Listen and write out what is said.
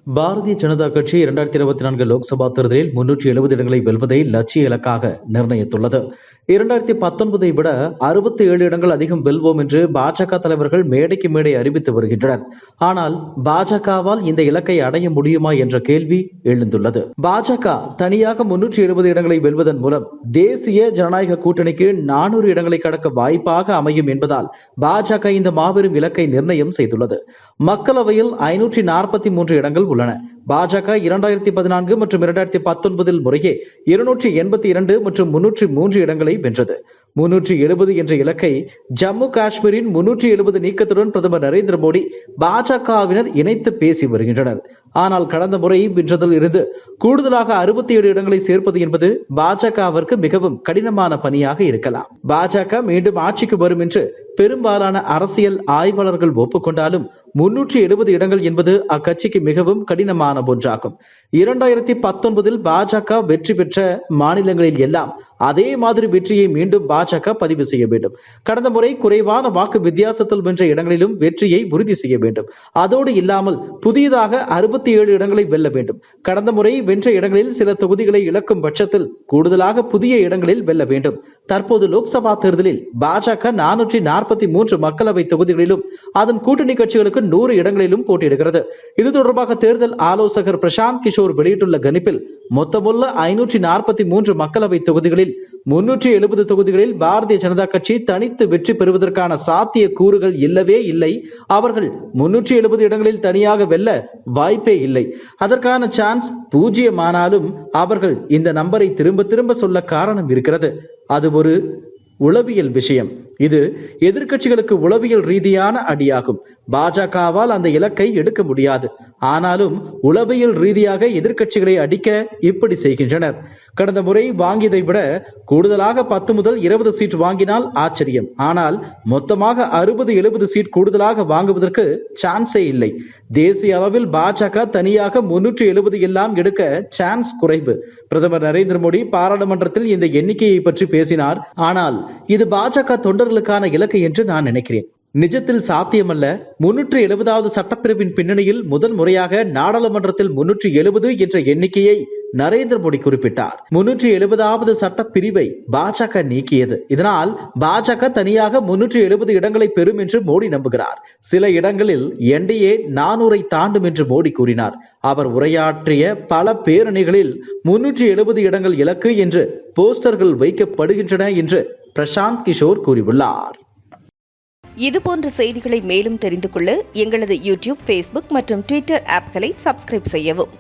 பாரதிய ஜனதா கட்சி 2024 லோக்சபா தேர்தலில் 370 இடங்களை வெல்வதை லட்சிய இலக்காக நிர்ணயித்துள்ளது. 2019 விட 67 இடங்கள் அதிகம் வெல்வோம் என்று பாஜக தலைவர்கள் மேடைக்கு மேடை அறிவித்து வருகின்றனர். ஆனால் பாஜகவால் இந்த இலக்கை அடைய முடியுமா என்ற கேள்வி எழுந்துள்ளது. பாஜக தனியாக 370 இடங்களை வெல்வதன் மூலம் தேசிய ஜனநாயக கூட்டணிக்கு 400 இடங்களை கடக்க வாய்ப்பாக அமையும் என்பதால் பாஜக இந்த மாபெரும் இலக்கை நிர்ணயம் செய்துள்ளது. மக்களவையில் 543 இடங்கள் உள்ளன. பாஜக 2014 மற்றும் 2019 முறையே 282 மற்றும் 303 இடங்களை வென்றது. 370 என்ற இலக்கை ஜம்மு காஷ்மீரின் 370 நீக்கத்துடன் பிரதமர் நரேந்திர மோடி பாஜகவினர் இணைத்து பேசி வருகின்றனர். ஆனால் கடந்த முறை வென்றதில் இருந்து கூடுதலாக 67 இடங்களை சேர்ப்பது என்பது பாஜகவிற்கு மிகவும் கடினமான பணியாக இருக்கலாம். பாஜக மீண்டும் ஆட்சிக்கு வரும் என்று பெரும்பாலான அரசியல் ஆய்வாளர்கள் ஒப்புக்கொண்டாலும் 370 இடங்கள் என்பது அக்கட்சிக்கு மிகவும் கடினமான ஒன்றாகும். 2019 பாஜக வெற்றி பெற்ற மாநிலங்களில் எல்லாம் அதே மாதிரி வெற்றியை மீண்டும் பாஜக பதிவு செய்ய வேண்டும். கடந்த முறை குறைவான வாக்கு வித்தியாசத்தில் வென்ற இடங்களிலும் வெற்றியை உறுதி செய்ய வேண்டும். அதோடு இல்லாமல் புதியதாக 67 இடங்களை வெல்ல வேண்டும். கடந்த முறை வென்ற இடங்களில் சில தொகுதிகளை இழக்கும் பட்சத்தில் கூடுதலாக புதிய இடங்களில் வெல்ல வேண்டும். தற்போது லோக்சபா தேர்தலில் பாஜக 443 மக்களவை தொகுதிகளிலும் அதன் கூட்டணி கட்சிகளுக்கு 100 இடங்களிலும் போட்டியிடுகிறது. இது தொடர்பாக தேர்தல் ஆலோசகர் பிரசாந்த் கிஷோர் வெளியிட்டுள்ள கணிப்பில் மொத்தமுள்ள 543 மக்களவை தொகுதிகளில் 370 தொகுதிகளில் பாரதிய ஜனதா கட்சி தனித்து வெற்றி பெறுவதற்கான சாத்திய கூறுகள் இல்லவே இல்லை. அவர்கள் 370 இடங்களில் தனியாக வெல்ல வாய்ப்பே இல்லை. அதற்கான சான்ஸ் 0 ஆனாலும் அவர்கள் இந்த நம்பரை திரும்ப திரும்ப சொல்ல காரணம் இருக்கிறது. அது ஒரு உளவியல் விஷயம். இது எதிர்க்கட்சிகளுக்கு உளவியல் ரீதியான அடியாகும். பாஜகவால் அந்த இலக்கை எடுக்க முடியாது. ஆனாலும் உளவியல் ரீதியாக எதிர்க்கட்சிகளை அடிக்க இப்படி செய்கின்றனர். கடந்த முறை வாங்கியதை விட கூடுதலாக 10 முதல் 20 சீட் வாங்கினால் ஆச்சரியம். ஆனால் மொத்தமாக 60-70 சீட் கூடுதலாக வாங்குவதற்கு சான்ஸே இல்லை. தேசிய அளவில் பாஜக தனியாக 370 எல்லாம் எடுக்க சான்ஸ் குறைவு. பிரதமர் நரேந்திர மோடி பாராளுமன்றத்தில் இந்த எண்ணிக்கையை பற்றி பேசினார். ஆனால் இது பாஜக தொண்டர்களுக்கான இலக்கு என்று நான் நினைக்கிறேன். நிஜத்தில் சாத்தியமல்ல. 370வது சட்டப்பிரிவின் பின்னணியில் முதல் முறையாக நாடாளுமன்றத்தில் 370 என்ற எண்ணிக்கையை நரேந்திர மோடி குறிப்பிட்டார். 370வது சட்டப்பிரிவை பாஜக நீக்கியது. இதனால் பாஜக தனியாக 370 இடங்களை பெறும் என்று மோடி நம்புகிறார். சில இடங்களில் என்டிஏ 400 தாண்டும் என்று மோடி கூறினார். அவர் உரையாற்றிய பல பேரணிகளில் 370 இடங்கள் இலக்கு என்று போஸ்டர்கள் வைக்கப்படுகின்றன என்று பிரசாந்த் கிஷோர் கூறியுள்ளார். இதுபோன்ற செய்திகளை மேலும் தெரிந்து கொள்ள எங்களது யூடியூப், ஃபேஸ்புக் மற்றும் ட்விட்டர் ஆப்களை சப்ஸ்கிரைப் செய்யவும்.